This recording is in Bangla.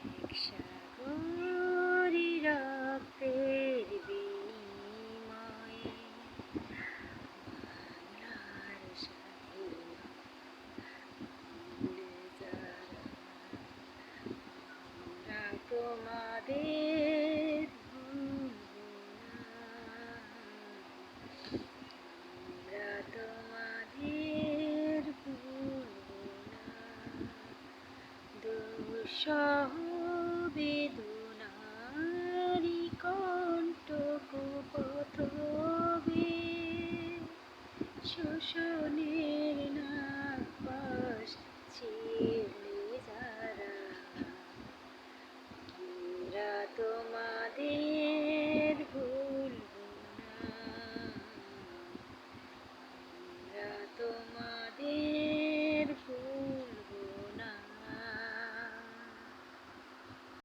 এক সাগরী রক্তের বিনিময়ে বাংলার স্বাধীনতা ভুলে যারা, আমরা তোমাদের ভুলব না, আমরা তোমাদের ভুলব না। দুঃসহ বেদনারি কণ্টক পথবে শোষণের